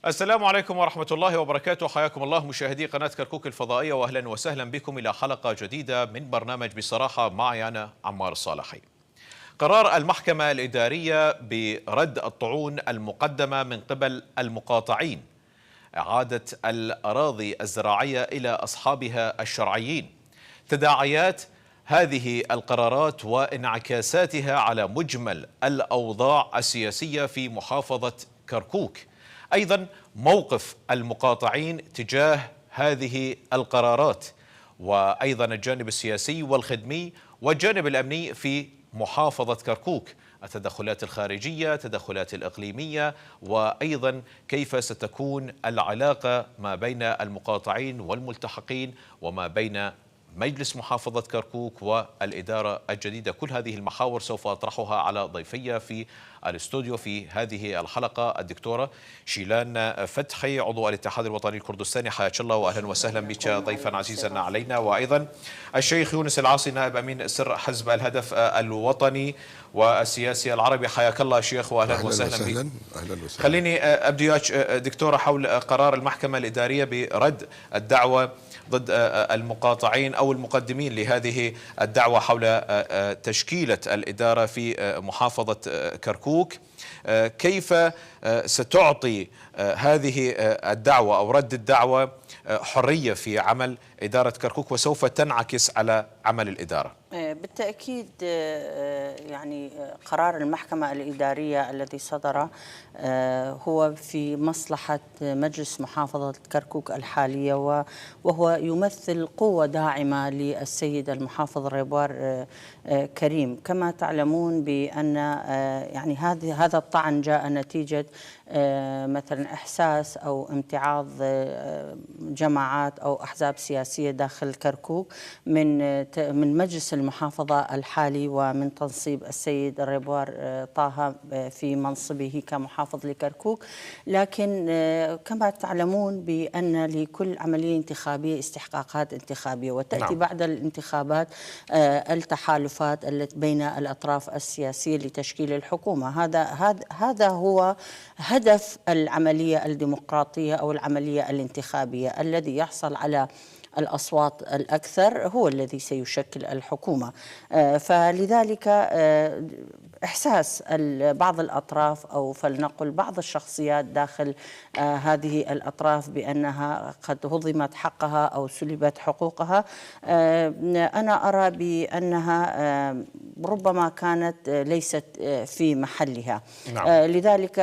السلام عليكم ورحمة الله وبركاته. حياكم الله مشاهدي قناة كركوك الفضائية، وأهلا وسهلا بكم إلى حلقة جديدة من برنامج بصراحة معي أنا عمار الصالحي. قرار المحكمة الإدارية برد الطعون المقدمة من قبل المقاطعين، إعادة الأراضي الزراعية إلى أصحابها الشرعيين، تداعيات هذه القرارات وانعكاساتها على مجمل الأوضاع السياسية في محافظة كركوك، أيضا موقف المقاطعين تجاه هذه القرارات، وأيضا الجانب السياسي والخدمي والجانب الأمني في محافظة كركوك، التدخلات الخارجية، التدخلات الإقليمية، وأيضا كيف ستكون العلاقة ما بين المقاطعين والملتحقين وما بين مجلس محافظة كركوك والإدارة الجديدة. كل هذه المحاور سوف أطرحها على ضيفي في الاستوديو في هذه الحلقة، الدكتورة شيلان فتحي عضو الاتحاد الوطني الكردستاني، حياك الله وأهلا وسهلا بك ضيفا عزيزا علينا، وأيضا الشيخ يونس العاصي نائب أمين سر حزب الهدف الوطني والسياسي العربي، حياك الله شيخ وأهلا وسهلا بك. خليني أبدأ وياك دكتورة حول قرار المحكمة الإدارية برد الدعوة ضد المقاطعين أو المقدمين لهذه الدعوة حول تشكيلة الإدارة في محافظة كركوك. كيف ستعطي هذه الدعوة أو رد الدعوة حرية في عمل إدارة كركوك وسوف تنعكس على عمل الإدارة؟ بالتأكيد يعني قرار المحكمة الإدارية الذي صدر هو في مصلحة مجلس محافظة كركوك الحالية، وهو يمثل قوة داعمة للسيد المحافظ ريبوار كريم. كما تعلمون بأن يعني هذا الطعن جاء نتيجة مثلا إحساس أو امتعاض جماعات أو أحزاب سياسية داخل كركوك من مجلس المحافظة الحالي ومن تنصيب السيد ريبوار طه في منصبه كمحافظ لكركوك. لكن كما تعلمون بأن لكل عملية انتخابية استحقاقات انتخابية، وتأتي بعد الانتخابات التحالفات التي بين الأطراف السياسية لتشكيل الحكومة. هذا هو هدف العملية الديمقراطية أو العملية الانتخابية. الذي يحصل على الأصوات الأكثر هو الذي سيشكل الحكومة. فلذلك إحساس بعض الأطراف أو فلنقل بعض الشخصيات داخل هذه الأطراف بأنها قد هضمت حقها أو سلبت حقوقها، أنا أرى بأنها ربما كانت ليست في محلها. نعم. لذلك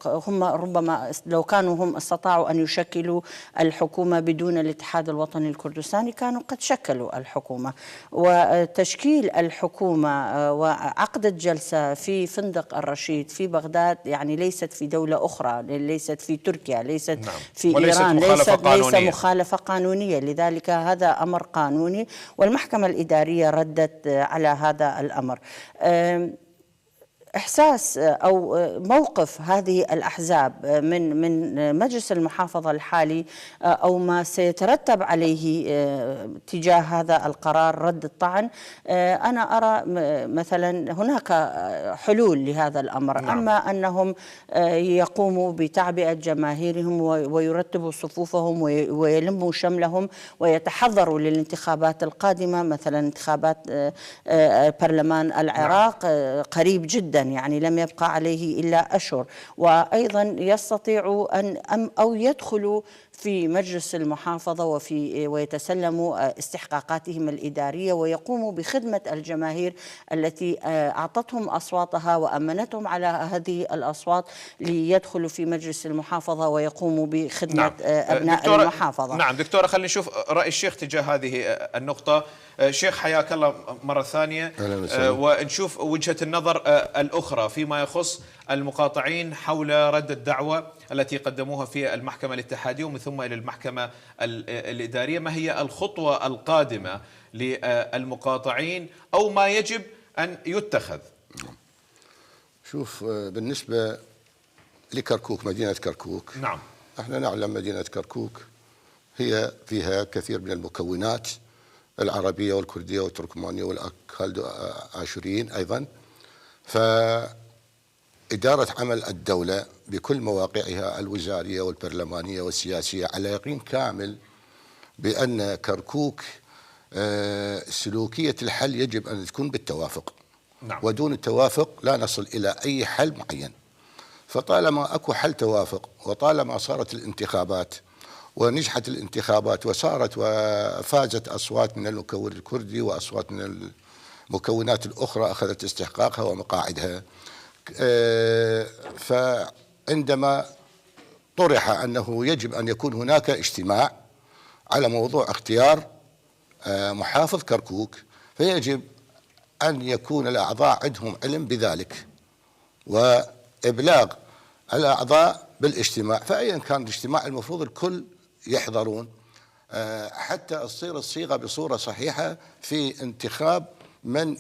هم ربما لو كانوا هم استطاعوا أن يشكلوا الحكومة بدون الاتحاد الوطني الكردستاني كانوا قد شكلوا الحكومة. وتشكيل الحكومة وعقد الجلسة في فندق الرشيد في بغداد يعني ليست في دولة أخرى، ليست في تركيا، ليست نعم. في إيران، ليس مخالفة قانونية. لذلك هذا أمر قانوني والمحكمة الإدارية ردت على هذا الأمر. إحساس أو موقف هذه الأحزاب من مجلس المحافظة الحالي أو ما سيترتب عليه تجاه هذا القرار رد الطعن، أنا أرى مثلا هناك حلول لهذا الأمر. نعم. أما أنهم يقوموا بتعبئة جماهيرهم ويرتبوا صفوفهم ويلموا شملهم ويتحضروا للانتخابات القادمة، مثلا انتخابات برلمان العراق. نعم. قريب جدا، يعني لم يبقى عليه إلا أشهر، وأيضا يستطيعوا أو يدخلوا في مجلس المحافظة ويتسلموا استحقاقاتهم الإدارية ويقوموا بخدمة الجماهير التي أعطتهم أصواتها وأمنتهم على هذه الأصوات ليدخلوا في مجلس المحافظة ويقوموا بخدمة نعم. أبناء المحافظة. نعم دكتورة، خلينا نشوف رأي الشيخ تجاه هذه النقطة. شيخ حياك الله مرة ثانية، ونشوف وجهة النظر الأخرى فيما يخص المقاطعين حول رد الدعوة التي قدموها في المحكمة الاتحادية ومن ثم إلى المحكمة الإدارية. ما هي الخطوة القادمة للمقاطعين أو ما يجب أن يتخذ؟ شوف، بالنسبة لكركوك، مدينة كركوك، نعم، احنا نعلم مدينة كركوك هي فيها كثير من المكونات العربية والكردية والتركمانية والكالدو آشوريين أيضا. فإذا إدارة عمل الدولة بكل مواقعها الوزارية والبرلمانية والسياسية على يقين كامل بأن كركوك سلوكية الحل يجب أن تكون بالتوافق. نعم. ودون التوافق لا نصل إلى أي حل معين. فطالما أكو حل توافق، وطالما صارت الانتخابات ونجحت الانتخابات وصارت وفازت أصوات من المكون الكردي وأصوات من المكونات الأخرى أخذت استحقاقها ومقاعدها، فعندما طرح أنه يجب أن يكون هناك اجتماع على موضوع اختيار محافظ كركوك، فيجب أن يكون الأعضاء عندهم علم بذلك وإبلاغ الأعضاء بالاجتماع. فأيا كان الاجتماع المفروض الكل يحضرون حتى تصير الصيغة بصورة صحيحة في انتخاب من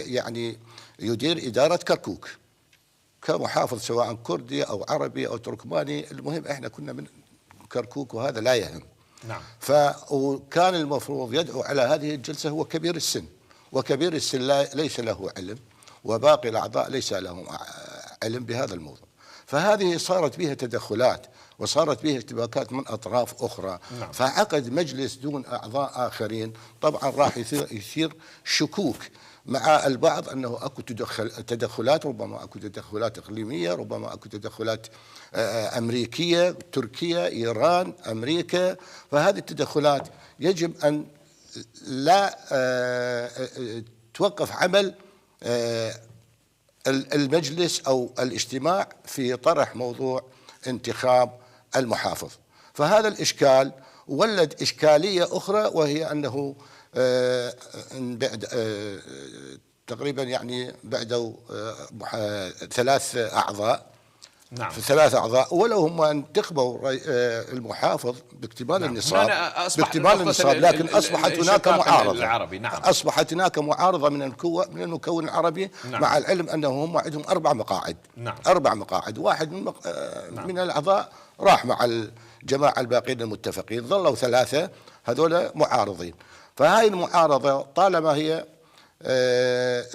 يعني يدير إدارة كركوك كمحافظ، سواء كردي أو عربي أو تركماني. المهم إحنا كنا من كركوك وهذا لا يهم. نعم. فكان المفروض يدعو على هذه الجلسة هو كبير السن، وكبير السن ليس له علم، وباقي الأعضاء ليس لهم علم بهذا الموضوع. فهذه صارت بها تدخلات وصارت بها اشتباكات من أطراف أخرى. نعم. فعقد مجلس دون أعضاء آخرين، طبعا راح يثير شكوك مع البعض أنه أكو تدخلات، ربما أكو تدخلات إقليمية، ربما أكو تدخلات أمريكية، تركيا، إيران، أمريكا. فهذه التدخلات يجب أن لا توقف عمل المجلس أو الاجتماع في طرح موضوع انتخاب المحافظ. فهذا الإشكال ولد إشكالية أخرى، وهي أنه بعد تقريبا يعني بعد 3 أعضاء. نعم. في 3 أعضاء، ولو هم انتخبوا المحافظ باكتمال نعم. النصاب، لكن أصبحت هناك معارضة. نعم. أصبحت هناك معارضة من المكون العربي. نعم. مع العلم أنهم هم عندهم 4 مقاعد. نعم. 4 مقاعد، واحد من الأعضاء راح مع الجماعة الباقين المتفقين، ظلوا 3 هذول معارضين. فهاي المعارضة طالما هي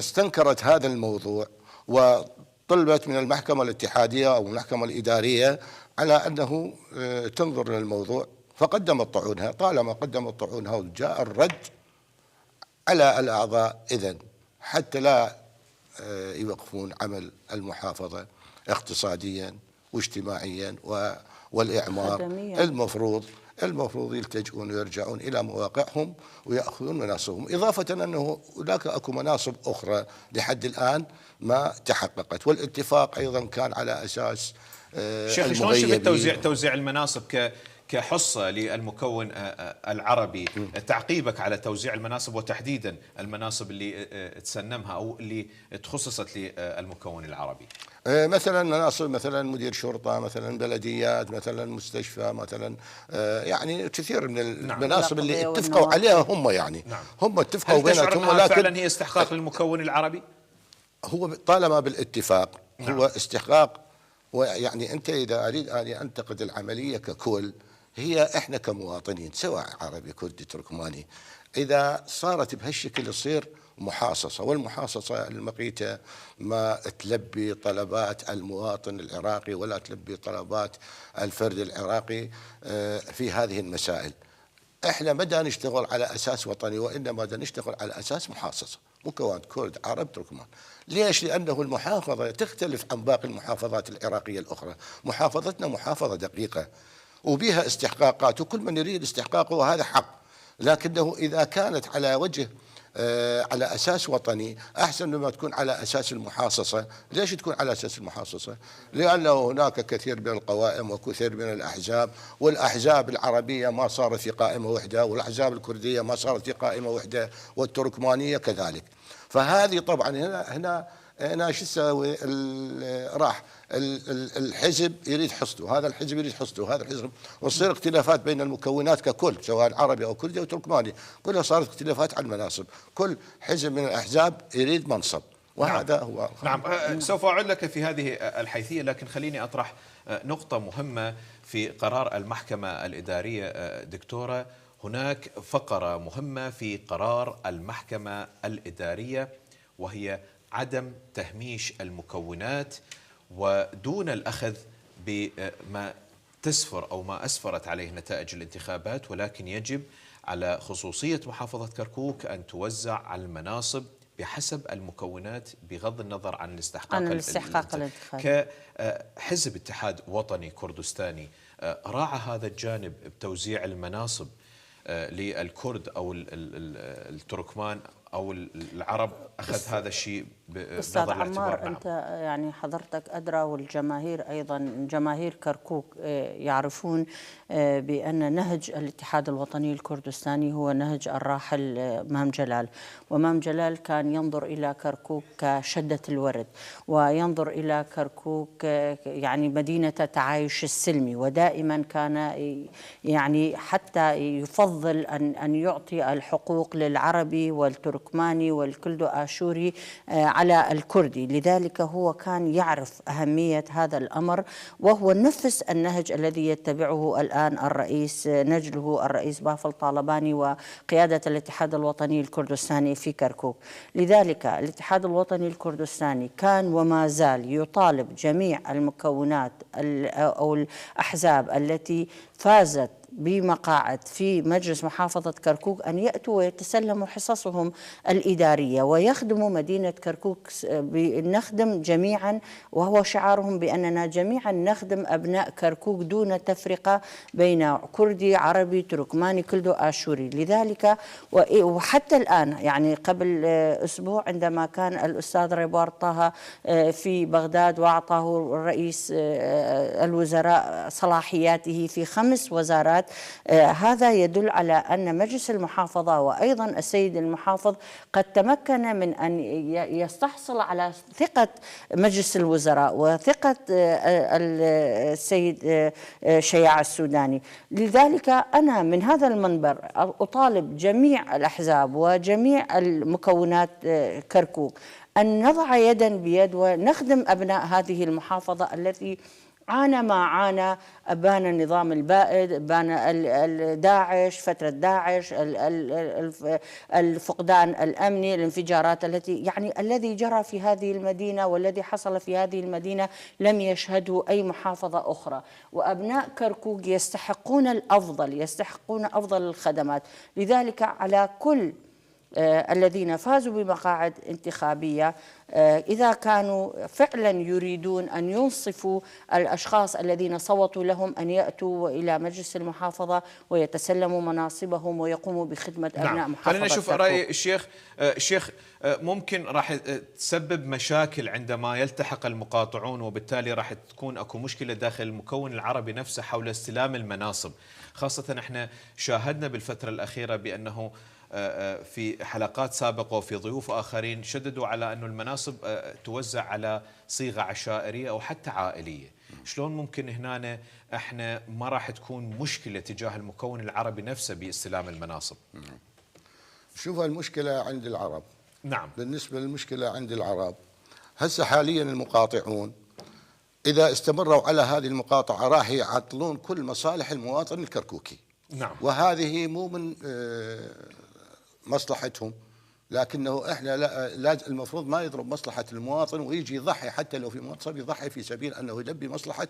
استنكرت هذا الموضوع وطلبت من المحكمة الاتحادية أو المحكمة الإدارية على أنه تنظر للموضوع، فقدمت طعونها. طالما قدمت طعونها وجاء الرد على الأعضاء إذن حتى لا يوقفون عمل المحافظة اقتصاديا واجتماعيا والإعمار، المفروض يلتجئون ويرجعون إلى مواقعهم ويأخذون مناصبهم. إضافة أنه هناك أكو مناصب أخرى لحد الآن ما تحققت، والاتفاق أيضا كان على أساس شيخ، شلون شفت توزيع المناصب كحصة للمكون العربي؟ تعقيبك على توزيع المناصب وتحديدا المناصب اللي تسنمها أو اللي تخصصت للمكون العربي. مثلا مناصب، مثلا مدير شرطة، مثلا بلديات، مثلا مستشفى، مثلا يعني كثير من المناصب اللي اتفقوا عليها هم، يعني هم اتفقوا بيناتهم. ولكن فعلا هي استحقاق للمكون العربي؟ هو طالما بالاتفاق هو استحقاق. ويعني أنت إذا أريد أن أنتقد العملية ككل، هي إحنا كمواطنين سواء عربي كردي تركماني، إذا صارت بهالشكل يصير محاصصة، والمحاصصة المقيتة ما تلبي طلبات المواطن العراقي ولا تلبي طلبات الفرد العراقي في هذه المسائل. احنا ما دا نشتغل على اساس وطني، وانما دا نشتغل على اساس محاصصه، مكون كرد عرب تركمان. ليش؟ لانه المحافظه تختلف عن باقي المحافظات العراقيه الاخرى. محافظتنا محافظه دقيقه وبها استحقاقات، وكل من يريد استحقاقه وهذا حق، لكنه اذا كانت على وجه على أساس وطني أحسن مما تكون على أساس المحاصصة. ليش تكون على أساس المحاصصة؟ لأنه هناك كثير من القوائم وكثير من الأحزاب، والأحزاب العربية ما صارت في قائمة وحدة، والأحزاب الكردية ما صارت في قائمة وحدة، والتركمانية كذلك. فهذه طبعا هنا شو تسوي؟ راح الحزب يريد حصته، هذا الحزب يريد حصته، هذا الحزب، وتصير اختلافات بين المكونات ككل سواء عربي او كردي او تركماني، كلها صارت اختلافات على المناصب، كل حزب من الاحزاب يريد منصب، وهذا نعم. هو. نعم. سوف اعود لك في هذه الحيثيه، لكن خليني اطرح نقطه مهمه في قرار المحكمه الاداريه. دكتوره، هناك فقره مهمه في قرار المحكمه الاداريه، وهي عدم تهميش المكونات ودون الأخذ بما تسفر أو ما أسفرت عليه نتائج الانتخابات، ولكن يجب على خصوصية محافظة كركوك أن توزع على المناصب بحسب المكونات بغض النظر عن الاستحقاق الانتخابي. كحزب اتحاد وطني كردستاني راعى هذا الجانب بتوزيع المناصب للكرد أو التركمان أو العرب، أخذ هذا الشيء أستاذ بنظر الاعتبار؟ عمار، أنت يعني حضرتك أدرى والجماهير أيضا، جماهير كركوك يعرفون بأن نهج الاتحاد الوطني الكردستاني هو نهج الراحل مام جلال، ومام جلال كان ينظر إلى كركوك كشدة الورد، وينظر إلى كركوك يعني مدينة التعايش السلمي، ودائما كان يعني حتى يفضل أن يعطي الحقوق للعربي والتركماني والكلدو آشوري على الكردي. لذلك هو كان يعرف أهمية هذا الأمر، وهو نفس النهج الذي يتبعه الآن الرئيس نجله الرئيس بافل طالباني وقيادة الاتحاد الوطني الكردستاني في كركوك. لذلك الاتحاد الوطني الكردستاني كان وما زال يطالب جميع المكونات أو الأحزاب التي فازت بمقاعد في مجلس محافظة كركوك أن يأتوا ويتسلموا حصصهم الإدارية ويخدموا مدينة كركوك. نخدم جميعا، وهو شعارهم بأننا جميعا نخدم أبناء كركوك دون تفرقة بين كردي عربي تركماني كلدو آشوري. لذلك وحتى الآن يعني قبل أسبوع عندما كان الأستاذ ريبار طه في بغداد وأعطاه رئيس الوزراء صلاحياته في 5 وزارات، هذا يدل على أن مجلس المحافظة وأيضا السيد المحافظ قد تمكن من أن يستحصل على ثقة مجلس الوزراء وثقة السيد شياع السوداني. لذلك أنا من هذا المنبر أطالب جميع الأحزاب وجميع المكونات كركوك أن نضع يدا بيد ونخدم أبناء هذه المحافظة التي عانى ما عانى، أبان النظام البائد، أبان داعش، فترة داعش، الفقدان الأمني، الانفجارات الذي جرى في هذه المدينة والذي حصل في هذه المدينة لم يشهده أي محافظة أخرى. وأبناء كركوك يستحقون الأفضل، يستحقون أفضل الخدمات. لذلك على كل الذين فازوا بمقاعد انتخابية إذا كانوا فعلا يريدون أن ينصفوا الأشخاص الذين صوتوا لهم أن يأتوا إلى مجلس المحافظة ويتسلموا مناصبهم ويقوموا بخدمة أبناء محافظة. خلينا نشوف رأي الشيخ ممكن راح تسبب مشاكل عندما يلتحق المقاطعون، وبالتالي راح تكون اكو مشكلة داخل المكون العربي نفسه حول استلام المناصب، خاصة احنا شاهدنا بالفترة الأخيرة بأنه في حلقات سابقة وفي ضيوف آخرين شددوا على أن المناصب توزع على صيغة عشائرية أو حتى عائلية. شلون ممكن هنا احنا ما راح تكون مشكلة تجاه المكون العربي نفسه باستلام المناصب؟ شوف المشكلة عند العرب. نعم. بالنسبة للمشكلة عند العرب هسه حاليا المقاطعون إذا استمروا على هذه المقاطعة راح يعطلون كل مصالح المواطن الكركوكي. نعم. وهذه مو من مصلحتهم، لكنه احنا لا المفروض ما يضرب مصلحة المواطن ويجي يضحي، حتى لو في منصب يضحي في سبيل انه يلبي مصلحة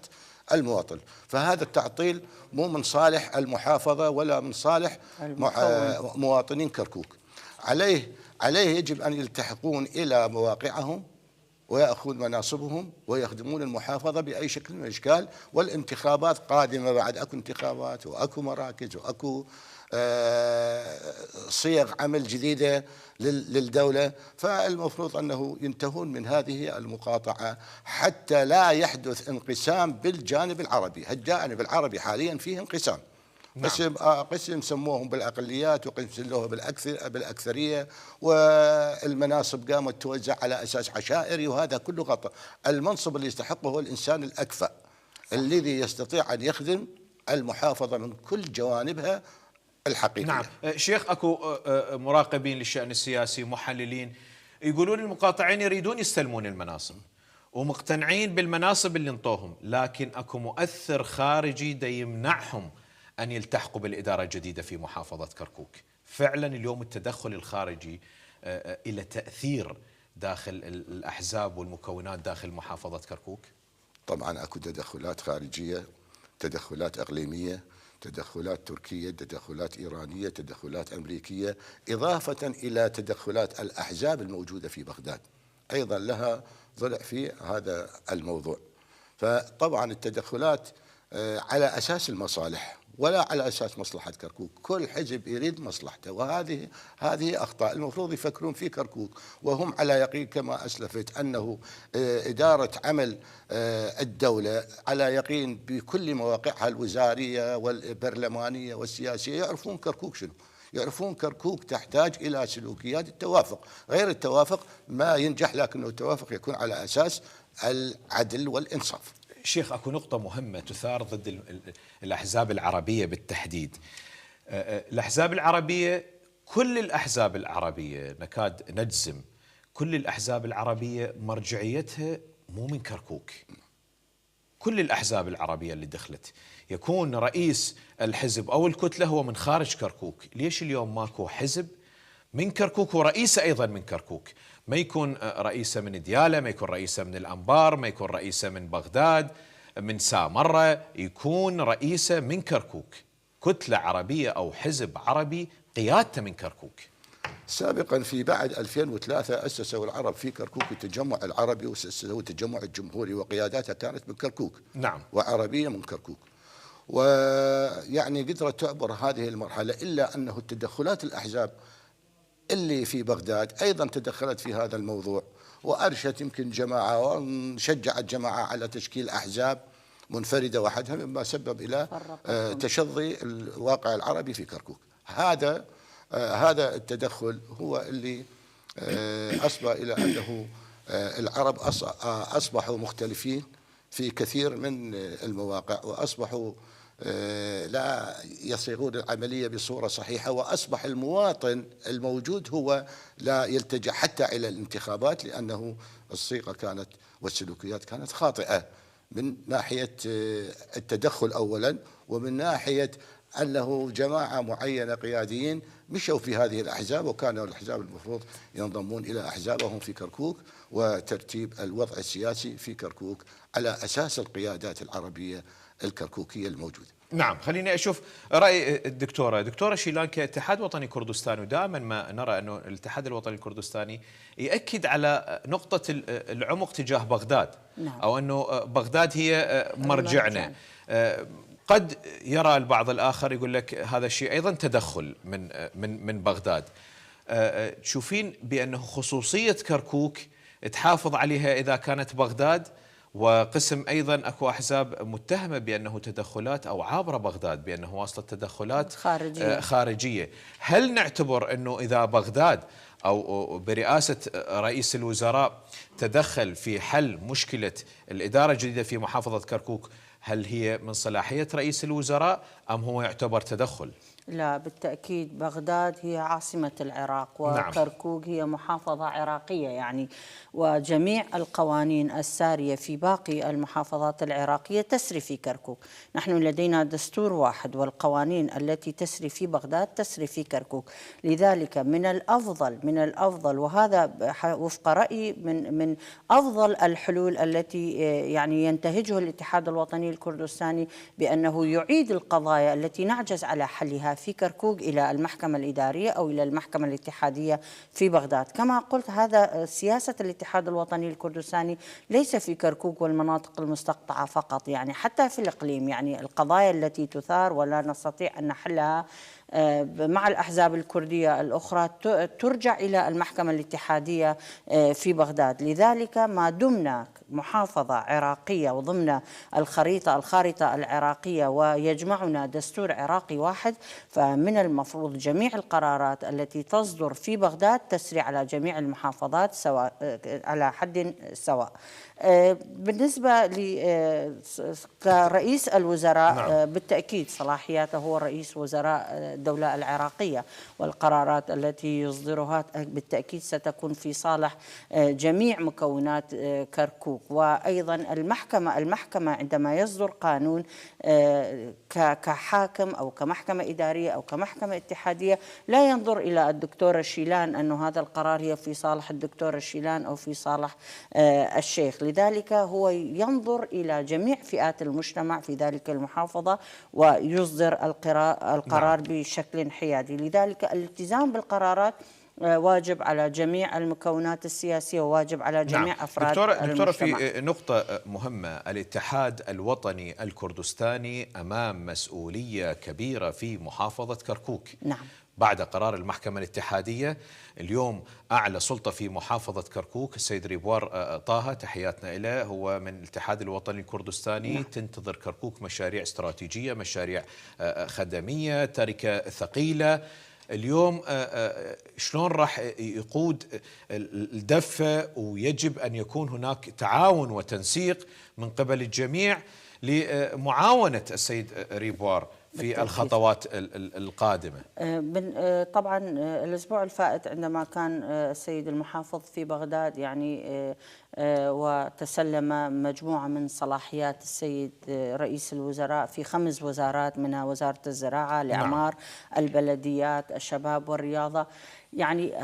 المواطن. فهذا التعطيل مو من صالح المحافظة ولا من صالح مواطنين كركوك. عليه يجب ان يلتحقون الى مواقعهم ويأخذون مناصبهم ويخدمون المحافظة بأي شكل من الأشكال. والانتخابات قادمة بعد، أكو انتخابات وأكو مراكز وأكو صيغ عمل جديدة للدولة، فالمفروض أنه ينتهون من هذه المقاطعة حتى لا يحدث انقسام بالجانب العربي. الجانب العربي حاليا فيه انقسام. نعم. قسم سموهم بالأقليات وقسم سموه بالأكثرية، والمناصب قامت توزع على أساس عشائري، وهذا كله خطأ. المنصب اللي يستحقه هو الإنسان الأكفأ الذي يستطيع أن يخدم المحافظة من كل جوانبها الحقيقية. نعم. شيخ، أكو مراقبين للشأن السياسي محللين يقولون المقاطعين يريدون يستلمون المناصب ومقتنعين بالمناصب اللي انطوهم، لكن أكو مؤثر خارجي دا يمنعهم أن يلتحقوا بالإدارة الجديدة في محافظة كركوك. فعلا اليوم التدخل الخارجي إلى تأثير داخل الأحزاب والمكونات داخل محافظة كركوك؟ طبعا اكو تدخلات خارجيه، تدخلات اقليميه، تدخلات تركيه، تدخلات ايرانيه، تدخلات امريكيه، اضافه الى تدخلات الاحزاب الموجوده في بغداد ايضا لها ضلع في هذا الموضوع. فطبعا التدخلات على اساس المصالح ولا على اساس مصلحه كركوك، كل حزب يريد مصلحته، وهذه اخطاء المفروض يفكرون في كركوك، وهم على يقين كما اسلفت انه اداره عمل الدوله على يقين بكل مواقعها الوزاريه والبرلمانيه والسياسيه، يعرفون كركوك شنو، يعرفون كركوك تحتاج إلى سلوكيات التوافق، غير التوافق ما ينجح، لكنه التوافق يكون على أساس العدل والإنصاف. شيخ، أكو نقطة مهمة تثار ضد الأحزاب العربية بالتحديد. الأحزاب العربية، كل الأحزاب العربية نكاد نجزم كل الأحزاب العربية مرجعيتها مو من كركوك. كل الأحزاب العربية اللي دخلت يكون رئيس الحزب أو الكتلة هو من خارج كركوك. ليش اليوم ماكو حزب من كركوك ورئيسه أيضا من كركوك؟ ما يكون رئيسه من ديالى، ما يكون رئيسه من الأنبار، ما يكون رئيسه من بغداد، من سامرة، يكون رئيسه من كركوك. كتلة عربية أو حزب عربي قيادته من كركوك. سابقا في بعد 2003 أسسوا العرب في كركوك التجمع العربي، وأسسوا التجمع الجمهوري، وقياداتها كانت من كركوك. نعم. وعربية من كركوك، ويعني قدرت تعبر هذه المرحلة، إلا أنه التدخلات الأحزاب اللي في بغداد أيضا تدخلت في هذا الموضوع، وأرشت يمكن جماعة وشجعت جماعة على تشكيل أحزاب منفردة وحدها، مما سبب إلى تشظي الواقع العربي في كركوك. هذا التدخل هو اللي أصبح إلى أنه العرب أصبحوا مختلفين في كثير من المواقع، وأصبحوا لا يصيغون العملية بصورة صحيحة، وأصبح المواطن الموجود هو لا يلتجأ حتى إلى الانتخابات، لأنه الصيغة كانت والسلوكيات كانت خاطئة من ناحية التدخل أولا، ومن ناحية أنه جماعة معينة قياديين مشوا في هذه الأحزاب، وكانوا الأحزاب المفروض ينضمون إلى أحزابهم في كركوك، وترتيب الوضع السياسي في كركوك على أساس القيادات العربية الكركوكية الموجودة. نعم، خليني أشوف رأي دكتورة شيلان كاتحاد وطني كردستاني. ودائما ما نرى أنه الاتحاد الوطني الكردستاني يأكد على نقطة العمق تجاه بغداد. نعم. أو أنه بغداد هي مرجعنا. قد يرى البعض الآخر يقول لك هذا الشيء أيضا تدخل من بغداد. تشوفين بأنه خصوصية كركوك تحافظ عليها إذا كانت بغداد، وقسم أيضا أكو أحزاب متهمة بأنه تدخلات أو عابرة بغداد، بأنه واصلة تدخلات خارجية. هل نعتبر أنه إذا بغداد أو برئاسة رئيس الوزراء تدخل في حل مشكلة الإدارة الجديدة في محافظة كركوك، هل هي من صلاحية رئيس الوزراء أم هو يعتبر تدخل؟ لا، بالتأكيد بغداد هي عاصمة العراق، وكركوك هي محافظة عراقية يعني، وجميع القوانين السارية في باقي المحافظات العراقية تسري في كركوك. نحن لدينا دستور واحد، والقوانين التي تسري في بغداد تسري في كركوك. لذلك من الأفضل وهذا وفق رأيي من أفضل الحلول التي يعني ينتهجه الاتحاد الوطني الكردستاني، بأنه يعيد القضايا التي نعجز على حلها في كركوك إلى المحكمة الإدارية أو إلى المحكمة الاتحادية في بغداد. كما قلت، هذا سياسة الاتحاد الوطني الكردستاني ليس في كركوك والمناطق المستقطعة فقط، يعني حتى في الإقليم. يعني القضايا التي تثار ولا نستطيع أن نحلها مع الأحزاب الكردية الأخرى ترجع إلى المحكمة الاتحادية في بغداد. لذلك ما دمنا محافظة عراقية وضمن الخارطة العراقية ويجمعنا دستور عراقي واحد، فمن المفروض جميع القرارات التي تصدر في بغداد تسري على جميع المحافظات سواء على حد سواء. بالنسبة كرئيس الوزراء، بالتأكيد صلاحياته هو رئيس وزراء الدولة العراقية، والقرارات التي يصدرها بالتأكيد ستكون في صالح جميع مكونات كركوك. وأيضا المحكمة عندما يصدر قانون كحاكم أو كمحكمة إدارية أو كمحكمة اتحادية لا ينظر إلى الدكتور الشيلان أن هذا القرار هي في صالح الدكتور الشيلان أو في صالح الشيخ، لذلك هو ينظر إلى جميع فئات المجتمع في ذلك المحافظة ويصدر القرار بشكل حيادي. لذلك الالتزام بالقرارات واجب على جميع المكونات السياسية وواجب على جميع أفراد دكتورة المجتمع. في نقطة مهمة، الاتحاد الوطني الكردستاني أمام مسؤولية كبيرة في محافظة كركوك. نعم. بعد قرار المحكمة الاتحادية اليوم أعلى سلطة في محافظة كركوك السيد ريبوار طه، تحياتنا له، هو من الاتحاد الوطني الكردستاني. نعم. تنتظر كركوك مشاريع استراتيجية، مشاريع خدمية، تركة ثقيلة. اليوم شلون راح يقود الدفة؟ ويجب أن يكون هناك تعاون وتنسيق من قبل الجميع لمعاونة السيد ريبوار في الخطوات القادمة. طبعا الأسبوع الفائت عندما كان السيد المحافظ في بغداد يعني وتسلم مجموعة من صلاحيات السيد رئيس الوزراء في 5 وزارات، منها وزارة الزراعة، الإعمار، البلديات، الشباب والرياضة. يعني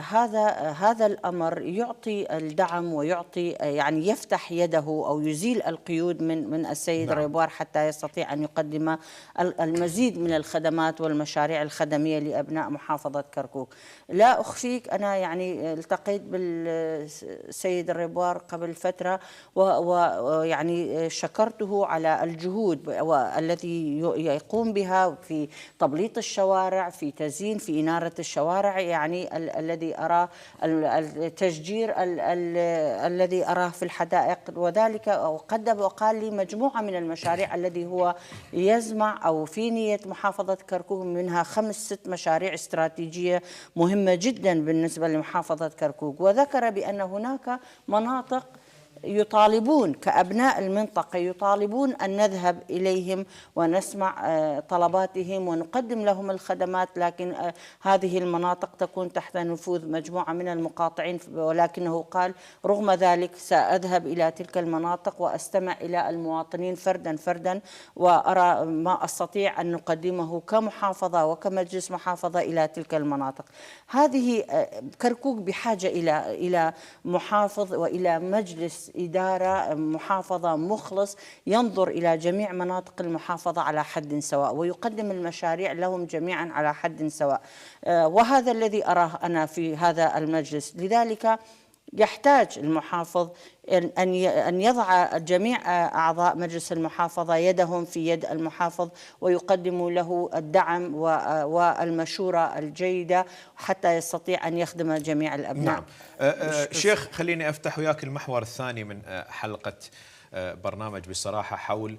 هذا الأمر يعطي الدعم ويعطي يعني يفتح يده أو يزيل القيود من السيد ريبوار حتى يستطيع أن يقدم المزيد من الخدمات والمشاريع الخدمية لأبناء محافظة كركوك. لا أخفيك أنا يعني التقيت بالسيد ريبوار قبل فترة ويعني شكرته على الجهود التي يقوم بها في تبليط الشوارع، في تزيين، في إنارة الشوارع، يعني الذي أراه التشجير الذي أراه في الحدائق، وذلك وقدم وقال لي مجموعة من المشاريع الذي هو يزمع أو في نية محافظة كركوك، منها 5-6 مشاريع استراتيجية مهمة جدا بالنسبة لمحافظة كركوك. وذكر بأن هناك مناطق يطالبون كأبناء المنطقة يطالبون أن نذهب إليهم ونسمع طلباتهم ونقدم لهم الخدمات، لكن هذه المناطق تكون تحت نفوذ مجموعة من المقاطعين. ولكنه قال رغم ذلك سأذهب إلى تلك المناطق وأستمع إلى المواطنين فردا فردا وأرى ما أستطيع أن نقدمه كمحافظة وكمجلس محافظة إلى تلك المناطق. هذه كركوك بحاجة إلى محافظ وإلى مجلس إدارة محافظة مخلص ينظر إلى جميع مناطق المحافظة على حد سواء ويقدم المشاريع لهم جميعا على حد سواء، وهذا الذي أراه أنا في هذا المجلس. لذلك يحتاج المحافظ أن يضع جميع أعضاء مجلس المحافظة يدهم في يد المحافظ ويقدموا له الدعم والمشورة الجيدة حتى يستطيع أن يخدم جميع الأبناء. نعم. شيخ، خليني أفتح وياك المحور الثاني من حلقة برنامج بصراحة حول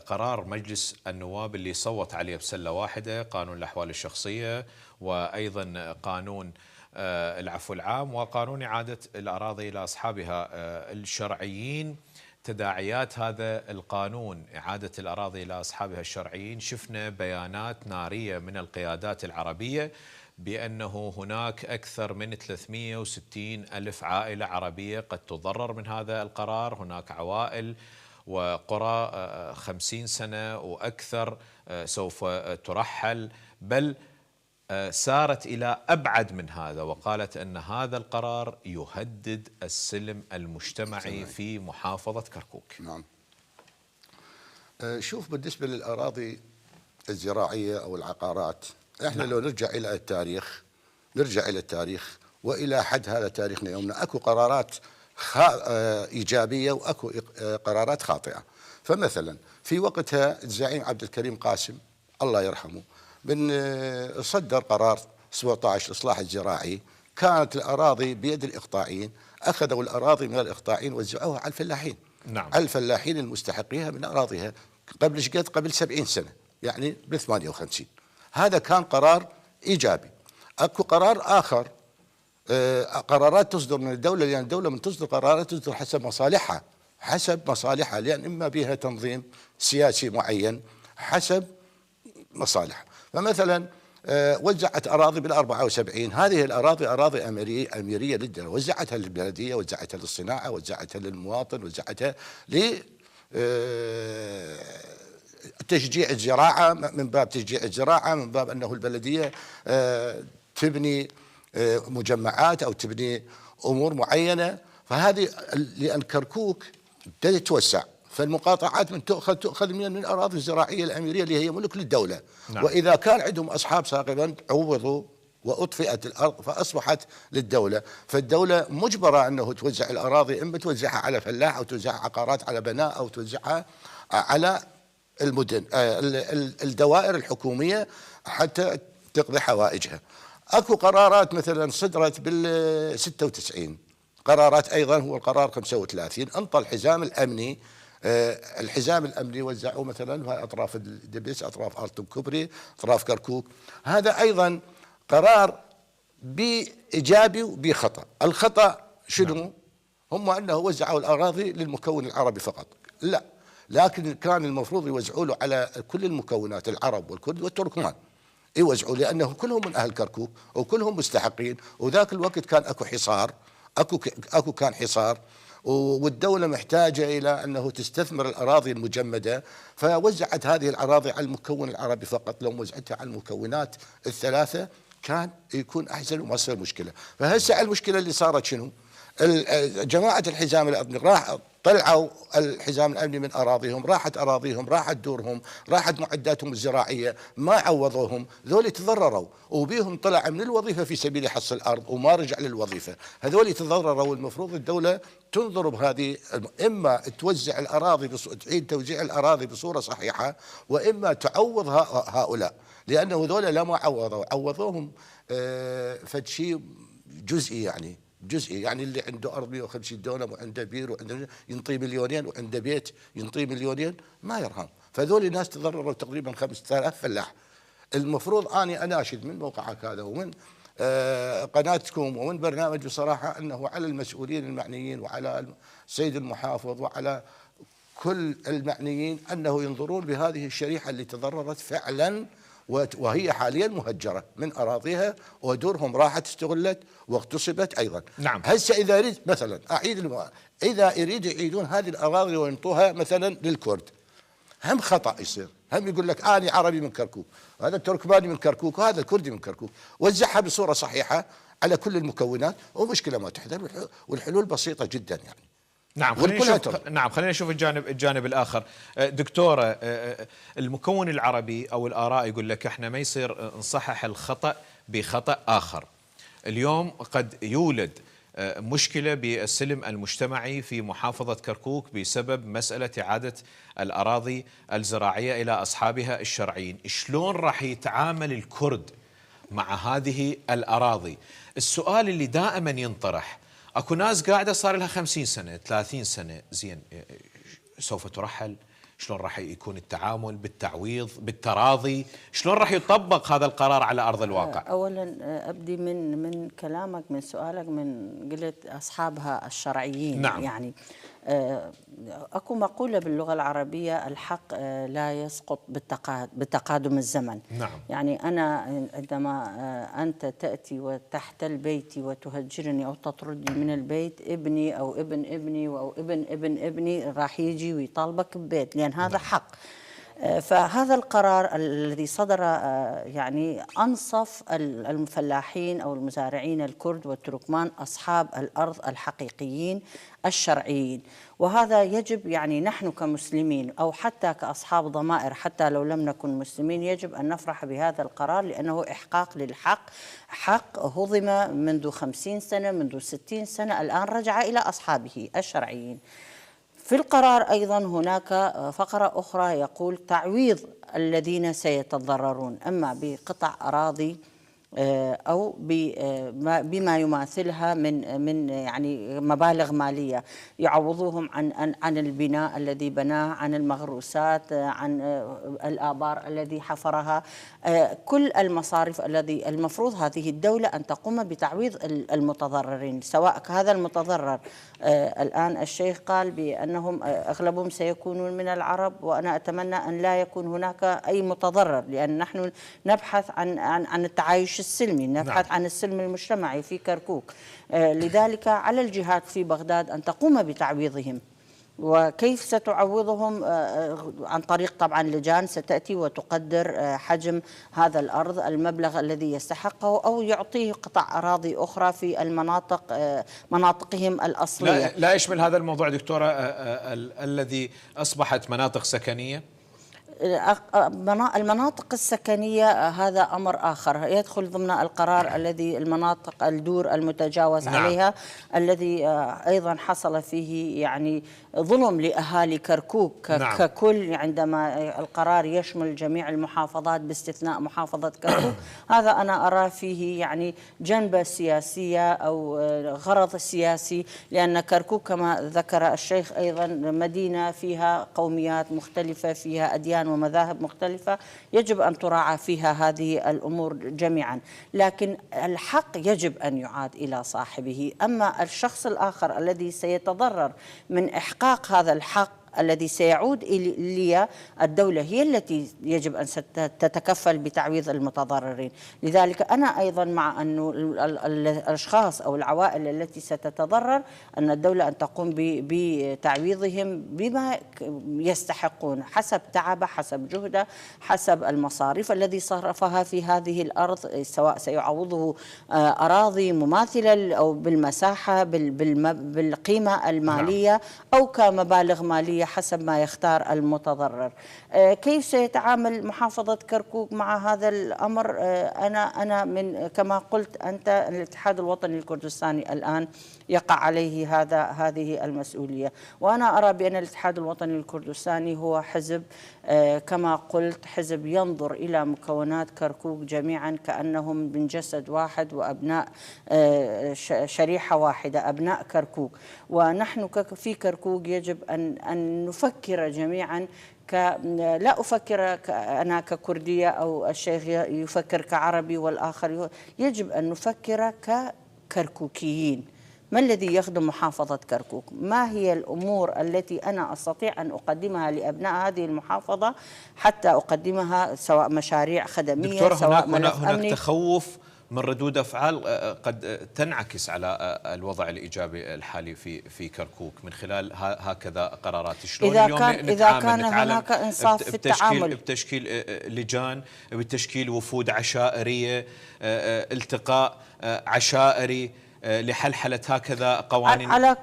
قرار مجلس النواب اللي صوت عليه بسلة واحدة، قانون الأحوال الشخصية، وأيضا قانون العفو العام، وقانون إعادة الأراضي إلى أصحابها الشرعيين. تداعيات هذا القانون إعادة الأراضي إلى أصحابها الشرعيين، شفنا بيانات نارية من القيادات العربية بأنه هناك أكثر من 360 ألف عائلة عربية قد تضرر من هذا القرار. هناك عوائل وقرى 50 سنة وأكثر سوف ترحل، بل سارت إلى أبعد من هذا، وقالت أن هذا القرار يهدد السلم المجتمعي في محافظة كركوك. نعم. شوف، بالنسبة للأراضي الزراعية أو العقارات، احنا لو نرجع إلى التاريخ وإلى حد هذا تاريخنا يومنا، أكو قرارات إيجابية وأكو قرارات خاطئة. فمثلا في وقتها الزعيم عبد الكريم قاسم الله يرحمه من صدر قرار 17 الإصلاح الزراعي، كانت الأراضي بيد الإقطاعيين، أخذوا الأراضي من الإقطاعيين وزعوها على الفلاحين. نعم. على الفلاحين المستحقيها من أراضيها قبل 70 سنة، يعني ب 58. هذا كان قرار إيجابي. أكو قرار آخر، قرارات تصدر من الدولة، لأن الدولة من تصدر قرارات تصدر حسب مصالحها، لأن إما بها تنظيم سياسي معين حسب مصالح. فمثلا وزعت أراضي بال74. هذه الأراضي أراضي أميرية للدولة، وزعتها للبلدية، وزعتها للصناعة، وزعتها للمواطن، وزعتها تشجيع الزراعة، من باب تشجيع الزراعة، من باب أنه البلدية تبني مجمعات أو تبني أمور معينة. فهذه لأن كركوك تتوسع، فالمقاطعات من تؤخذ من الأراضي الزراعية الأميرية اللي هي ملك للدولة. نعم. وإذا كان عندهم أصحاب سابقا عوضوا وأطفئت الأرض فأصبحت للدولة، فالدولة مجبرة أنه توزع الأراضي، إما توزعها على فلاح أو توزعها عقارات على بناء أو توزعها على المدن الدوائر الحكومية حتى تقضي حوائجها. اكو قرارات مثلا صدرت بال96، قرارات ايضا، هو القرار 35 انطى الحزام الامني. الحزام الامني وزعوه مثلا في اطراف الدبس، اطراف ارتم كبري، اطراف كركوك. هذا ايضا قرار بايجابي وبخطا. الخطا شنو؟ هم انه وزعوا الاراضي للمكون العربي فقط، لا، لكن كان المفروض يوزعوا له على كل المكونات، العرب والكرد والتركمان، يوزعوا، لأنه كلهم من أهل كركوك وكلهم مستحقين. وذاك الوقت كان أكو حصار، أكو كان حصار، والدولة محتاجة إلى أنه تستثمر الأراضي المجمدة، فوزعت هذه الأراضي على المكون العربي فقط. لو وزعتها على المكونات الثلاثة كان يكون أحسن وما تصير مشكلة. فهسه المشكلة اللي صارت شنو؟ جماعة الحزام الأمني راح طلعوا الحزام الأمني من أراضيهم، راحت أراضيهم، راحت دورهم، راحت معداتهم الزراعية، ما عوضوهم، ذولي تضرروا وبيهم طلع من الوظيفة في سبيل حص الأرض وما رجع للوظيفة، هذولي تضرروا. والمفروض الدولة تنظر بهذه، إما توزع الأراضي تعيد توزيع الأراضي بصورة صحيحة، وإما تعوض هؤلاء، لأنه ذولا لما عوضوهم فد شيء جزئي، يعني اللي عنده أرض 150 دونم وعنده بير وعنده ينطي مليونين وعنده بيت ينطي مليونين، ما يرهم. فذول الناس تضرروا تقريبا 5000 فلاح. المفروض أني أناشد من موقعك هذا ومن قناتكم ومن برنامج بصراحة أنه على المسؤولين المعنيين وعلى السيد المحافظ وعلى كل المعنيين أنه ينظرون بهذه الشريحة اللي تضررت فعلا، وهي حاليا مهجرة من أراضيها ودورهم راحت استغلت واغتصبت أيضا. نعم. هسه إذا يريد مثلا إذا يريد يعيدون هذه الأراضي وينطوها مثلا للكرد، هم خطأ يصير، هم يقول لك أنا عربي من كركوك، هذا التركماني من كركوك، وهذا الكردي من كركوك، وزعها بصورة صحيحة على كل المكونات ومشكلة ما تحدث، والحلول بسيطة جدا يعني. نعم، خلينا نشوف الجانب الآخر. دكتورة، المكون العربي أو الآراء يقول لك احنا ما يصير نصحح الخطأ بخطأ آخر. اليوم قد يولد مشكلة بالسلم المجتمعي في محافظة كركوك بسبب مسألة إعادة الأراضي الزراعية إلى أصحابها الشرعيين. شلون راح يتعامل الكرد مع هذه الأراضي؟ السؤال اللي دائما ينطرح، اكو ناس قاعده صار لها 50 سنه 30 سنه، زين سوف ترحل؟ شلون راح يكون التعامل بالتعويض بالتراضي؟ شلون راح يطبق هذا القرار على ارض الواقع؟ اولا ابدي من كلامك، من سؤالك، من قلت اصحابها الشرعيين. نعم. يعني اكو مقوله باللغه العربيه: الحق لا يسقط بتقادم الزمن. نعم. يعني انا عندما انت تاتي وتحتل بيتي وتهجرني او تطردني من البيت، ابني او ابن ابني او ابن ابن ابني راح يجي ويطالبك ببيت، لان هذا حق. فهذا القرار الذي صدر يعني أنصف الفلاحين أو المزارعين الكرد والتركمان أصحاب الأرض الحقيقيين الشرعيين، وهذا يجب، يعني نحن كمسلمين أو حتى كأصحاب ضمائر حتى لو لم نكن مسلمين يجب أن نفرح بهذا القرار، لأنه إحقاق للحق، حق هضم منذ 50 سنة منذ 60 سنة، الآن رجع إلى أصحابه الشرعيين. في القرار أيضا هناك فقرة أخرى يقول تعويض الذين سيتضررون، أما بقطع أراضي أو بما يماثلها من يعني مبالغ مالية، يعوضوهم عن البناء الذي بناه، عن المغروسات، عن الآبار الذي حفرها، كل المصارف الذي المفروض هذه الدولة أن تقوم بتعويض المتضررين، سواء هذا المتضرر الآن الشيخ قال بأنهم أغلبهم سيكونون من العرب، وأنا أتمنى أن لا يكون هناك أي متضرر، لأن نحن نبحث عن التعايش السلمي، نبحث عن السلم المجتمعي في كركوك. لذلك على الجهات في بغداد أن تقوم بتعويضهم. وكيف ستعوضهم؟ عن طريق طبعا لجان ستأتي وتقدر حجم هذا الأرض، المبلغ الذي يستحقه، أو يعطيه قطع أراضي أخرى في مناطقهم الأصلية. لا يشمل هذا الموضوع دكتورة الذي أصبحت مناطق سكنية؟ المناطق السكنية هذا أمر آخر يدخل ضمن القرار الذي المناطق الدور المتجاوز عليها، الذي أيضا حصل فيه يعني ظلم لأهالي كركوك ككل، عندما القرار يشمل جميع المحافظات باستثناء محافظة كركوك. هذا أنا أرى فيه يعني جنبة سياسية أو غرض سياسي، لأن كركوك كما ذكر الشيخ أيضا مدينة فيها قوميات مختلفة، فيها أديان ومذاهب مختلفة، يجب أن تراعى فيها هذه الأمور جميعا، لكن الحق يجب أن يعاد إلى صاحبه. أما الشخص الآخر الذي سيتضرر من إحقاق هذا الحق الذي سيعود إلي، الدولة هي التي يجب أن تتكفل بتعويض المتضررين. لذلك أنا أيضا مع أن الأشخاص أو العوائل التي ستتضرر أن الدولة أن تقوم بتعويضهم بما يستحقون، حسب تعبه، حسب جهده، حسب المصاريف الذي صرفها في هذه الأرض، سواء سيعوضه أراضي مماثلة أو بالمساحة بالقيمة المالية أو كمبالغ مالية حسب ما يختار المتضرر. كيف سيتعامل محافظة كركوك مع هذا الأمر؟ أنا من كما قلت أنت، الاتحاد الوطني الكردستاني الآن يقع عليه هذه المسؤولية، وأنا أرى بأن الاتحاد الوطني الكردستاني هو حزب كما قلت حزب ينظر إلى مكونات كركوك جميعا كأنهم من جسد واحد وأبناء شريحة واحدة، أبناء كركوك. ونحن في كركوك يجب أن نفكر جميعا لا أفكر أنا ككردية أو الشيخ يفكر كعربي والآخر، يجب أن نفكر ككركوكيين. ما الذي يخدم محافظة كركوك؟ ما هي الأمور التي أنا أستطيع أن أقدمها لأبناء هذه المحافظة حتى أقدمها، سواء مشاريع خدمية، دكتورة، سواء هناك تخوف من ردود أفعال قد تنعكس على الوضع الإيجابي الحالي في كركوك من خلال هكذا قرارات. شلون إذا كان هناك إنصاف في التعامل بتشكيل لجان، بتشكيل وفود عشائرية، التقاء عشائري لحلحلة هكذا قوانين؟ على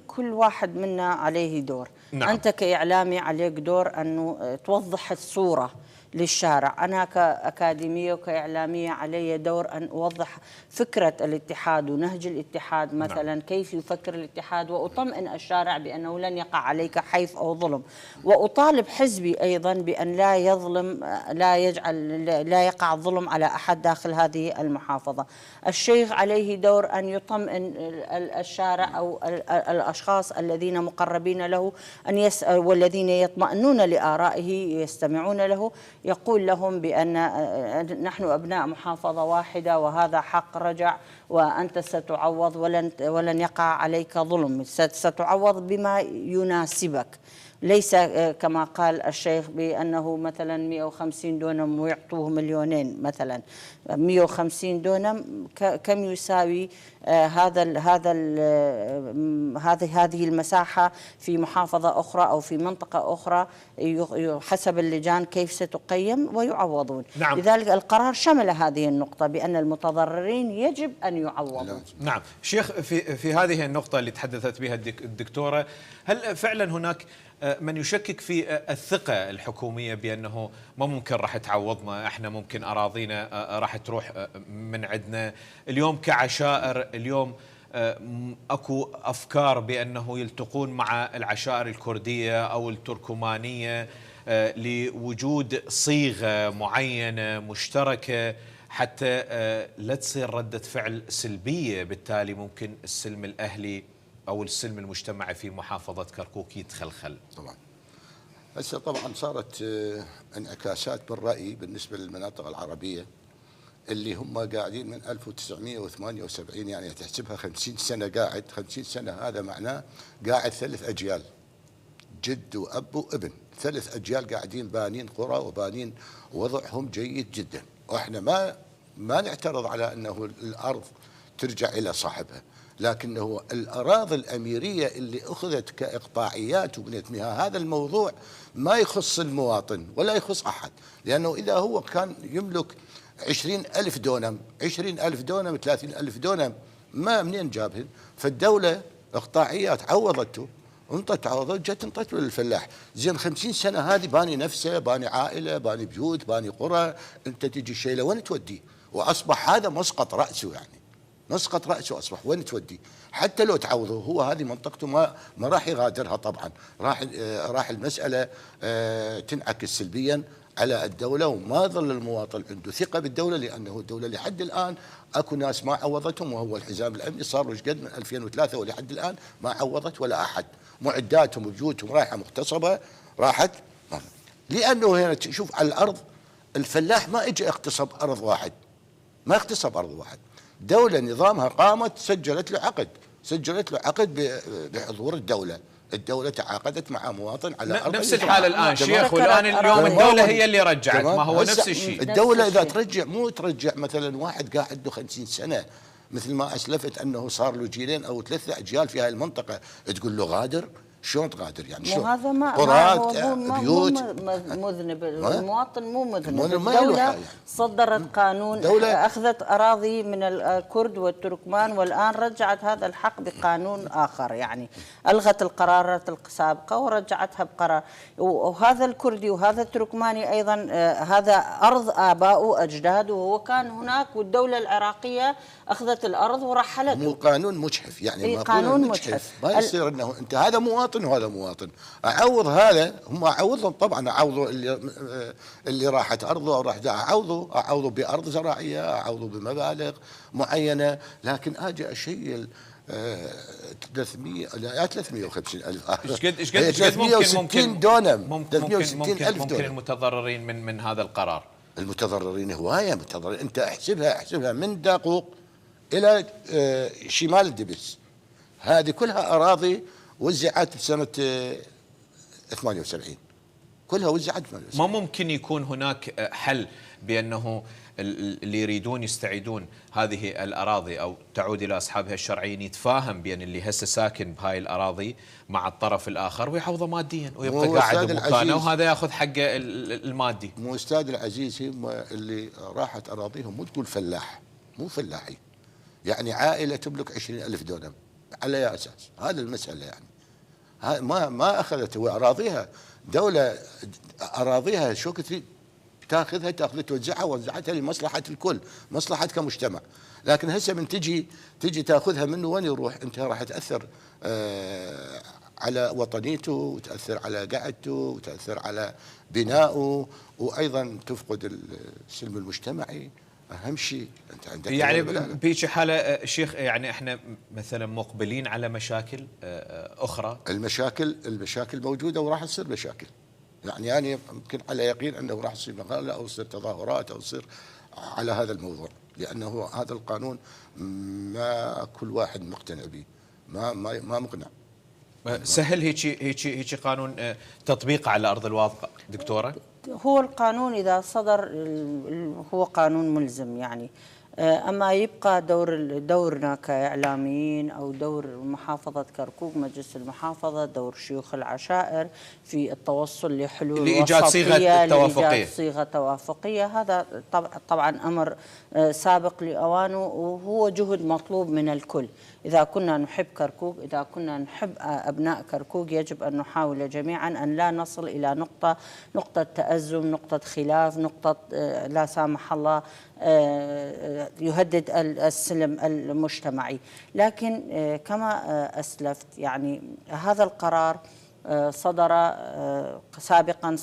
كل واحد منا عليه دور. أنت كإعلامي عليك دور أنه توضح الصورة للشارع. أنا كأكاديمية وكإعلامية علي دور أن أوضح فكرة الاتحاد ونهج الاتحاد مثلا، كيف يفكر الاتحاد، وأطمئن الشارع بأنه لن يقع عليك حيف أو ظلم، وأطالب حزبي أيضا بأن لا يظلم، لا يقع الظلم على أحد داخل هذه المحافظة. الشيخ عليه دور أن يطمئن الشارع أو الأشخاص الذين مقربين له أن يسأل، والذين يطمئنون لآرائه يستمعون له، يقول لهم بأن نحن أبناء محافظة واحدة وهذا حق رجع، وأنت ستعوض ولن يقع عليك ظلم، ستعوض بما يناسبك، ليس كما قال الشيخ بأنه مثلا 150 دونم ويعطوه مليونين مثلا. 150 دونم كم يساوي هذه المساحة في محافظة أخرى أو في منطقة أخرى، حسب اللجان كيف ستقيم ويعوضون. نعم. لذلك القرار شمل هذه النقطة بأن المتضررين يجب أن يعوضوا. نعم شيخ، في هذه النقطة اللي تحدثت بها الدكتورة، هل فعلا هناك من يشكك في الثقة الحكومية بأنه ما ممكن راح تعوضنا، احنا ممكن أراضينا راح تروح من عندنا؟ اليوم كعشائر، اليوم اكو افكار بانه يلتقون مع العشائر الكردية او التركمانية لوجود صيغة معينة مشتركة حتى لا تصير ردة فعل سلبية، بالتالي ممكن السلم الأهلي أو السلم المجتمعي في محافظة كركوك يتخلخل؟ طبعا هسه طبعا صارت انعكاسات بالرأي بالنسبة للمناطق العربية اللي هم قاعدين من 1978، يعني تحسبها 50 سنة قاعد. 50 سنة هذا معناه قاعد 3 أجيال، جد وأب وابن، 3 أجيال قاعدين بانين قرى وبانين وضعهم جيد جدا. وإحنا ما نعترض على أنه الأرض ترجع إلى صاحبها، لكنه الأراضي الأميرية اللي أخذت كإقطاعيات وبنيت بها، هذا الموضوع ما يخص المواطن ولا يخص أحد، لأنه إذا هو كان يملك 20,000 دونم 20,000 دونم 30,000 دونم، ما منين جابهن؟ فالدولة إقطاعيات عوضته، انطت عوضت، جت انطت للفلاح. زين 50 سنة هذه باني نفسه، باني عائلة، باني بيوت، باني قرى، انت تجي شيله وين توديه؟ وأصبح هذا مسقط رأسه، يعني مسقط رأسه أصبح، وين تودي؟ حتى لو تعوضه هو هذه منطقته ما راح يغادرها طبعا، راح المسألة تنعكس سلبيا على الدولة، وما ظل المواطن عنده ثقة بالدولة، لأنه الدولة لحد الآن أكو ناس ما عوضتهم، وهو الحزام الأمني صار له قد من 2003 ولحد الآن ما عوضت ولا أحد. معداتهم وبيوتهم رايحة مغتصبة، راحت. لأنه هنا تشوف على الأرض الفلاح ما اجى اغتصب أرض واحد، ما اغتصب أرض واحد. دولة نظامها قامت سجلت له عقد بحضور الدولة. الدولة تعاقدت مع مواطن على أرض نفس الحالة الآن شيخ، والآن اليوم الدولة هي اللي رجعت، ما هو نفس الشيء. الدولة إذا ترجع، مو ترجع مثلا واحد قاعد له 50 سنة مثل ما أسلفت أنه صار له جيلين أو 3 أجيال في هاي المنطقة، تقول له غادر؟ شلون تغادر يعني؟ شلون؟ هذا ما قرات بيوت مذنب، المواطن مو مذنب. ما الدولة يعني. صدرت قانون، أخذت أراضي من الكرد والتركمان، والآن رجعت هذا الحق بقانون آخر، يعني ألغت القرارات السابقة ورجعتها بقرار. وهذا الكردي وهذا التركماني أيضا هذا أرض آباء وأجداده، وهو كان هناك، والدولة العراقية أخذت الأرض ورحلته. مو قانون مجحف يعني؟ قانون مجحف. ما يصير أنه أنت هذا مواطن وهذا مواطن، أعوض هذا، هم أعوضهم طبعا، أعوضوا اللي راحت أرضه أو راح أعوضه بأرض زراعية، أعوضه بمبالغ معينة، لكن أجي أشيل 300 لا 350 ألف. ايش قد ممكن دونم، 360 ألف دونم المتضررين من هذا القرار؟ المتضررين هواية متضررين. أنت احسبها من داقوق إلى شمال الدبس، هذه كلها أراضي وزعت بسنة 78، كلها وزعت. ما ممكن يكون هناك حل بأنه اللي يريدون يستعيدون هذه الأراضي أو تعود إلى أصحابها الشرعيين يتفاهم بين اللي هسه ساكن بهاي الأراضي مع الطرف الآخر ويعوضه ماديا ويبقى قاعد بمكانه وهذا يأخذ حقه المادي؟ مو أستاذ العزيز، هم اللي راحت أراضيهم مو تقول فلاح، مو فلاحي، يعني عائلة تملك 20,000 دونم على أي أساس؟ هذا المسألة يعني. ما أخذت هو أراضيها، دولة أراضيها شو كثير تاخذها توزعها، وزعتها لمصلحة الكل، مصلحة كمجتمع. لكن هسه من تجي تاخذها منه، وين يروح؟ انت راح تأثر على وطنيته، وتأثر على قعدته، وتأثر على بنائه، وأيضا تفقد السلم المجتمعي. أهم شيء أنت عندك يعني بهيك حالة شيخ، يعني احنا مثلا مقبلين على مشاكل أخرى. المشاكل موجودة وراح تصير مشاكل، يعني يمكن على يقين أنه راح تصير مقالة أو تصير تظاهرات أو تصير على هذا الموضوع، لأنه هذا القانون ما كل واحد مقتنع به، ما مقنع. سهل هيك قانون تطبيقه على أرض الواقع دكتورة؟ هو القانون إذا صدر هو قانون ملزم يعني، أما يبقى دورنا كإعلاميين أو دور محافظة كركوك، مجلس المحافظة، دور شيوخ العشائر في التوصل لحلول لإيجاد صيغة توافقية. هذا طبعا أمر سابق لأوانه، وهو جهد مطلوب من الكل. إذا كنا نحب كركوك، إذا كنا نحب أبناء كركوك، يجب أن نحاول جميعا أن لا نصل إلى نقطة تأزم، نقطة خلاف، نقطة لا سامح الله يهدد السلم المجتمعي. لكن كما أسلفت يعني هذا القرار صدر سابقا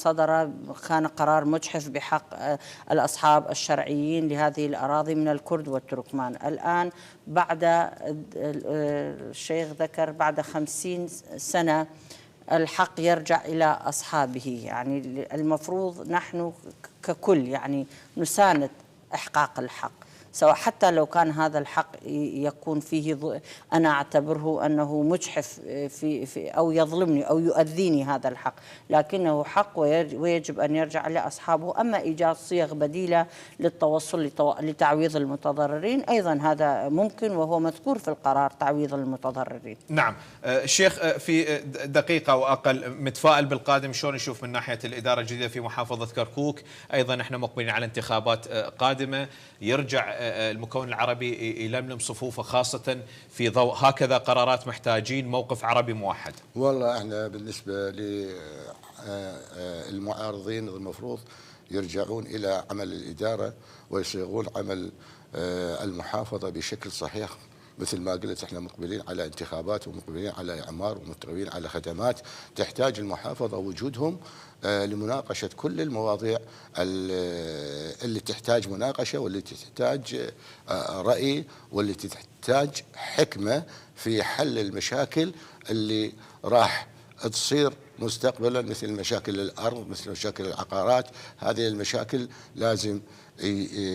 كان قرار مجحف بحق الأصحاب الشرعيين لهذه الأراضي من الكرد والتركمان. الآن بعد الشيخ ذكر بعد 50 سنة الحق يرجع إلى أصحابه. يعني المفروض نحن ككل يعني نساند إحقاق الحق، سواء حتى لو كان هذا الحق يكون فيه أنا أعتبره أنه مجحف في أو يظلمني أو يؤذيني هذا الحق، لكنه حق ويجب أن يرجع لأصحابه. أما إيجاد صيغ بديلة للتوصل لتعويض المتضررين أيضا هذا ممكن، وهو مذكور في القرار تعويض المتضررين. نعم الشيخ، في دقيقة أو أقل، متفائل بالقادم؟ شلون نشوف من ناحية الإدارة الجديدة في محافظة كركوك؟ أيضا احنا مقبلين على انتخابات قادمة، يرجع المكون العربي يلملم صفوفه خاصة في ضوء هكذا قرارات، محتاجين موقف عربي موحد. والله احنا بالنسبة للمعارضين المفروض يرجعون إلى عمل الإدارة ويصيغون عمل المحافظة بشكل صحيح. مثل ما قلت احنا مقبلين على انتخابات ومقبلين على إعمار ومقبلين على خدمات تحتاج المحافظة وجودهم لمناقشة كل المواضيع اللي تحتاج مناقشة، واللي تحتاج رأي، واللي تحتاج حكمة في حل المشاكل اللي راح تصير مستقبلا، مثل مشاكل الأرض، مثل مشاكل العقارات. هذه المشاكل لازم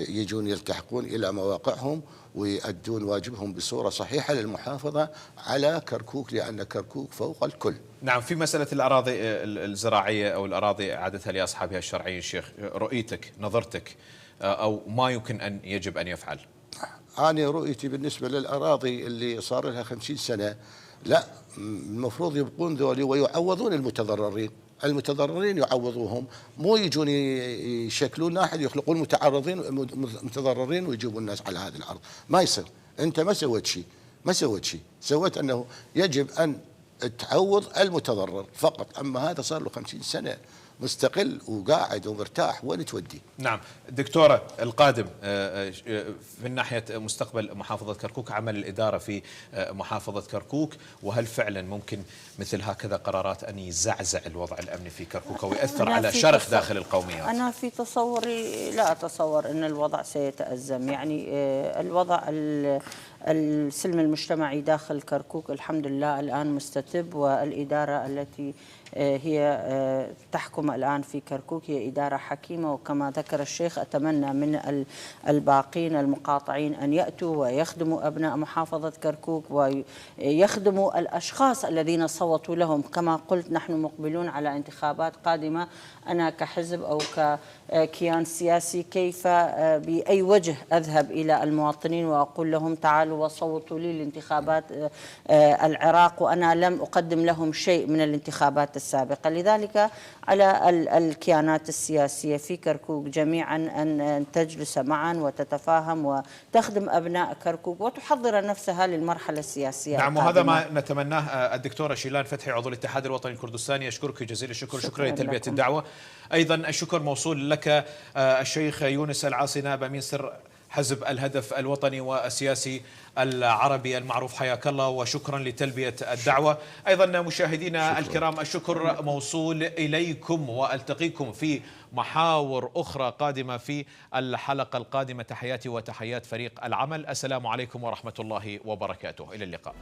يجون يلتحقون إلى مواقعهم ويؤدون واجبهم بصورة صحيحة للمحافظة على كركوك، لأن كركوك فوق الكل. نعم، في مسألة الأراضي الزراعية أو الأراضي إعادتها لأصحابها الشرعيين، شيخ رؤيتك، نظرتك، أو ما يمكن أن يجب أن يفعل؟ أنا رؤيتي بالنسبة للأراضي اللي صار لها 50 سنة، لا، المفروض يبقون ذولي ويعوضون المتضررين. المتضررين يعوضوهم، مو يجون يشكلون أحد يخلقون متضررين ويجيبون الناس على هذه الأرض. ما يصير. أنت ما سويت شيء، سويت أنه يجب أن تعوض المتضرر فقط. أما هذا صار له 50 سنة مستقل وقاعد ومرتاح، وين تودي؟ نعم دكتورة، القادم من ناحية مستقبل محافظة كركوك، عمل الإدارة في محافظة كركوك، وهل فعلا ممكن مثل هكذا قرارات أن يزعزع الوضع الأمني في كركوك ويأثر على شرخ داخل القوميات؟ أنا في تصوري لا أتصور أن الوضع سيتأزم. يعني الوضع السلم المجتمعي داخل كركوك الحمد لله الآن مستتب، والإدارة التي هي تحكم الآن في كركوك هي إدارة حكيمة. وكما ذكر الشيخ أتمنى من الباقين المقاطعين أن يأتوا ويخدموا أبناء محافظة كركوك ويخدموا الأشخاص الذين صوتوا لهم. كما قلت نحن مقبلون على انتخابات قادمة. أنا كحزب أو ككيان سياسي كيف بأي وجه أذهب إلى المواطنين وأقول لهم تعالوا وصوتوا لي لانتخابات العراق وأنا لم أقدم لهم شيء من الانتخابات السابقة؟ لذلك على الكيانات السياسية في كركوك جميعا أن تجلس معا وتتفاهم وتخدم أبناء كركوك وتحضر نفسها للمرحلة السياسية. نعم، وهذا ما نتمناه. الدكتورة شيلان فتحي عضو الاتحاد الوطني الكردستاني، أشكرك جزيل الشكر. شكرا لتلبية الدعوة. أيضا الشكر موصول لك الشيخ يونس العاصي، نائب أمين سر حزب الهدف الوطني والسياسي العربي المعروف، حياك الله وشكرا لتلبية الدعوة. أيضا مشاهدينا الكرام الشكر موصول إليكم، وألتقيكم في محاور أخرى قادمة في الحلقة القادمة. تحياتي وتحيات فريق العمل، السلام عليكم ورحمة الله وبركاته، إلى اللقاء.